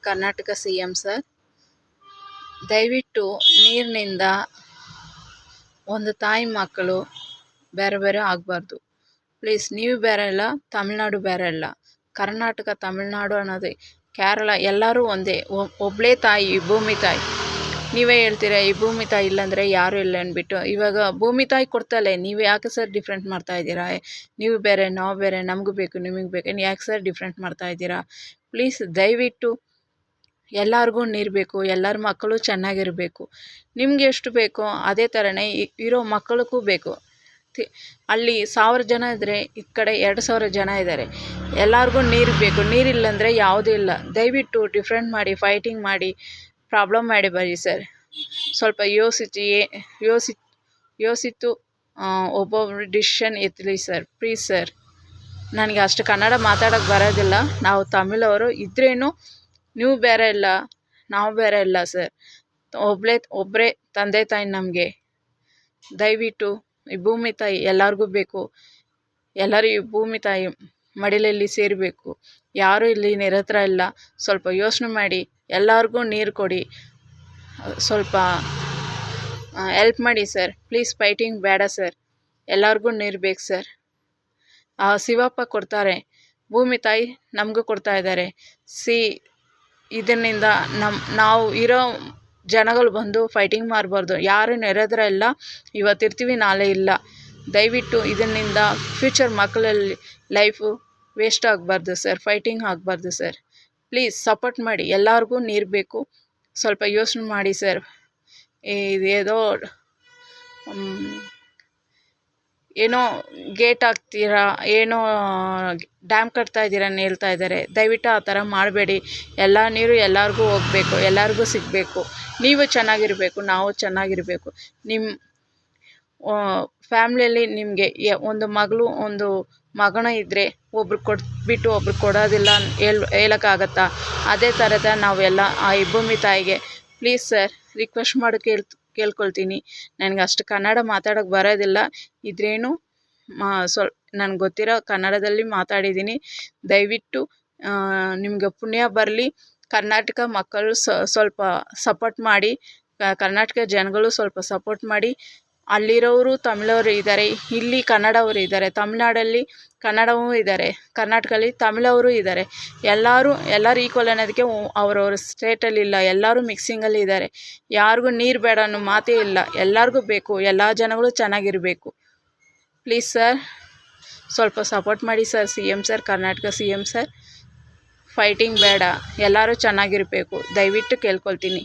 Karnataka CM sir, ದಯವಿಟ್ಟು ನೀರಿನಿಂದ ಒಂದು ತಾಯಿ ಮಕ್ಕಳು ಬೇರೆ ಬೇರೆ ಆಗಬಾರ್ದು. ಪ್ಲೀಸ್, ನೀವು ಬೇರೆ ಅಲ್ಲ, ತಮಿಳ್ನಾಡು ಬೇರೆ ಅಲ್ಲ, ಕರ್ನಾಟಕ ತಮಿಳ್ನಾಡು ಅನ್ನೋದೇ ಕೇರಳ ಎಲ್ಲರೂ ಒಂದೇ. ಒಬ್ಬಳೇ ತಾಯಿ, ಭೂಮಿ ತಾಯಿ. ನೀವೇ ಹೇಳ್ತೀರಾ ಈ ಭೂಮಿ ತಾಯಿ ಇಲ್ಲಾಂದರೆ ಯಾರೂ ಇಲ್ಲ ಅಂದ್ಬಿಟ್ಟು. ಇವಾಗ ಭೂಮಿ ತಾಯಿ ಕೊಡ್ತಾಳೆ, ನೀವು ಯಾಕೆ ಸರ್ ಡಿಫ್ರೆಂಟ್ ಮಾಡ್ತಾ ಇದ್ದೀರಾ? ನೀವು ಬೇರೆ ನಾವು ಬೇರೆ, ನಮಗೂ ಬೇಕು ನಿಮಗೆ ಬೇಕು, ಯಾಕೆ ಸರ್ ಡಿಫ್ರೆಂಟ್ ಮಾಡ್ತಾ ಇದ್ದೀರಾ? ಪ್ಲೀಸ್ ದಯವಿಟ್ಟು ಎಲ್ಲರಿಗೂ ನೀರು ಬೇಕು, ಎಲ್ಲರ ಮಕ್ಕಳು ಚೆನ್ನಾಗಿರಬೇಕು. ನಿಮ್ಗೆ ಎಷ್ಟು ಬೇಕೋ ಅದೇ ಥರನೇ ಇರೋ ಮಕ್ಕಳಿಗೂ ಬೇಕು. ಅಲ್ಲಿ 1000 ಜನ ಇದ್ದರೆ ಈ ಕಡೆ 2000 ಜನ ಇದ್ದಾರೆ. ಎಲ್ಲರಿಗೂ ನೀರು ಬೇಕು. ನೀರಿಲ್ಲಂದರೆ ಯಾವುದೂ ಇಲ್ಲ. ದಯವಿಟ್ಟು ಡಿಫ್ರೆಂಟ್ ಮಾಡಿ, ಫೈಟಿಂಗ್ ಮಾಡಿ, ಪ್ರಾಬ್ಲಮ್ ಮಾಡಿ ಬನ್ನಿ ಸರ್. ಸ್ವಲ್ಪ ಯೋಸಿತು ಒಬ್ಬೊಬ್ಬರು ಡಿಸಿಷನ್ ಎತ್ತಲಿ ಸರ್, ಪ್ಲೀಸ್ ಸರ್. ನನಗೆ ಅಷ್ಟು ಕನ್ನಡ ಮಾತಾಡೋಕ್ಕೆ ಬರೋದಿಲ್ಲ. ನಾವು ತಮಿಳವರು ಇದ್ರೇನು ನೀವು ಬೇರೆ ಇಲ್ಲ, ನಾವು ಬೇರೆ ಇಲ್ಲ ಸರ್. ಒಬ್ಬರೇ ತಂದೆ ತಾಯಿ ನಮಗೆ. ದಯವಿಟ್ಟು ಈ ಭೂಮಿ ತಾಯಿ ಎಲ್ಲರಿಗೂ ಬೇಕು. ಎಲ್ಲರೂ ಈ ಭೂಮಿ ತಾಯಿ ಮಡಿಲಲ್ಲಿ ಸೇರಬೇಕು. ಯಾರೂ ಇಲ್ಲಿ ನಿರತ್ರ ಇಲ್ಲ. ಸ್ವಲ್ಪ ಯೋಚನೆ ಮಾಡಿ, ಎಲ್ಲರಿಗೂ ನೀರು ಕೊಡಿ, ಸ್ವಲ್ಪ ಹೆಲ್ಪ್ ಮಾಡಿ ಸರ್. ಪ್ಲೀಸ್ ಫೈಟಿಂಗ್ ಬೇಡ ಸರ್. ಎಲ್ಲರಿಗೂ ನೀರು ಬೇಕು ಸರ್. ಶಿವಪ್ಪ ಕೊಡ್ತಾರೆ, ಭೂಮಿ ತಾಯಿ ನಮಗೂ ಕೊಡ್ತಾ ಇದ್ದಾರೆ. ಇದರಿಂದ ನಾವು ಇರೋ ಜನಗಳು ಬಂದು ಫೈಟಿಂಗ್ ಮಾಡಬಾರ್ದು. ಯಾರು ನೆರೆದ್ರ ಇಲ್ಲ, ಇವತ್ತಿರ್ತೀವಿ ನಾಳೆ ಇಲ್ಲ. ದಯವಿಟ್ಟು ಇದರಿಂದ ಫ್ಯೂಚರ್ ಮಕ್ಕಳಲ್ಲಿ ಲೈಫು ವೇಸ್ಟ್ ಆಗಬಾರ್ದು ಸರ್, ಫೈಟಿಂಗ್ ಆಗಬಾರ್ದು ಸರ್. ಪ್ಲೀಸ್ ಸಪೋರ್ಟ್ ಮಾಡಿ. ಎಲ್ಲರಿಗೂ ನೀರು ಬೇಕು. ಸ್ವಲ್ಪ ಯೋಚನೆ ಮಾಡಿ ಸರ್. ಏನೋ ಗೇಟ್ ಹಾಕ್ತೀರಾ, ಏನೋ ಡ್ಯಾಮ್ ಕಟ್ತಾ ಇದ್ದೀರಾ ಅಂತ ಹೇಳ್ತಾ ಇದ್ದಾರೆ. ದಯವಿಟ್ಟು ಆ ಥರ ಮಾಡಬೇಡಿ. ಎಲ್ಲ ನೀರು ಎಲ್ಲರಿಗೂ ಹೋಗಬೇಕು, ಎಲ್ಲರಿಗೂ ಸಿಗಬೇಕು. ನೀವು ಚೆನ್ನಾಗಿರಬೇಕು, ನಾವು ಚೆನ್ನಾಗಿರಬೇಕು. ನಿಮ್ಮ ಫ್ಯಾಮ್ಲಿಯಲ್ಲಿ ನಿಮಗೆ ಒಂದು ಮಗಳು ಒಂದು ಮಗನ ಇದ್ದರೆ ಒಬ್ರು ಕೊಟ್ಬಿಟ್ಟು ಒಬ್ರು ಕೊಡೋದಿಲ್ಲ ಹೇಳೋಕ್ಕಾಗತ್ತಾ? ಅದೇ ಥರದ ನಾವೆಲ್ಲ ಆ ಭೂಮಿ ತಾಯಿಗೆ ಪ್ಲೀಸ್ ಸರ್ ರಿಕ್ವೆಸ್ಟ್ ಮಾಡಿ ಕೇಳ್ಕೊಳ್ತೀನಿ. ನನಗೆ ಅಷ್ಟು ಕನ್ನಡ ಮಾತಾಡೋಕ್ಕೆ ಬರೋದಿಲ್ಲ. ಇದ್ರೇನು ನನಗೆ ಗೊತ್ತಿರೋ ಕನ್ನಡದಲ್ಲಿ ಮಾತಾಡಿದ್ದೀನಿ. ದಯವಿಟ್ಟು ನಿಮಗೆ ಪುಣ್ಯ ಬರಲಿ. ಕರ್ನಾಟಕ ಮಕ್ಕಳು ಸ್ವಲ್ಪ ಸಪೋರ್ಟ್ ಮಾಡಿ. ಕರ್ನಾಟಕ ಜನಗಳು ಸ್ವಲ್ಪ ಸಪೋರ್ಟ್ ಮಾಡಿ. ಅಲ್ಲಿರೋರು ತಮಿಳವರು ಇದ್ದಾರೆ, ಇಲ್ಲಿ ಕನ್ನಡವರು ಇದ್ದಾರೆ. ತಮಿಳ್ನಾಡಲ್ಲಿ ಕನ್ನಡವೂ ಇದ್ದಾರೆ, ಕರ್ನಾಟಕದಲ್ಲಿ ತಮಿಳವರು ಇದ್ದಾರೆ. ಎಲ್ಲರೂ ಈಕ್ವಲ್ ಅನ್ನೋದಕ್ಕೆ ಅವರವ್ರ ಸ್ಟೇಟಲ್ಲಿ ಇಲ್ಲ, ಎಲ್ಲರೂ ಮಿಕ್ಸಿಂಗಲ್ಲಿ ಇದ್ದಾರೆ. ಯಾರಿಗೂ ನೀರು ಬೇಡ ಅನ್ನೋ ಮಾತೇ ಇಲ್ಲ. ಎಲ್ಲರಿಗೂ ಬೇಕು, ಎಲ್ಲ ಜನಗಳು ಚೆನ್ನಾಗಿರಬೇಕು. ಪ್ಲೀಸ್ ಸರ್ ಸ್ವಲ್ಪ ಸಪೋರ್ಟ್ ಮಾಡಿ sir. CM sir, Karnataka CM sir. Fighting ಬೇಡ, ಎಲ್ಲರೂ ಚೆನ್ನಾಗಿರಬೇಕು. ದಯವಿಟ್ಟು ಕೇಳ್ಕೊಳ್ತೀನಿ.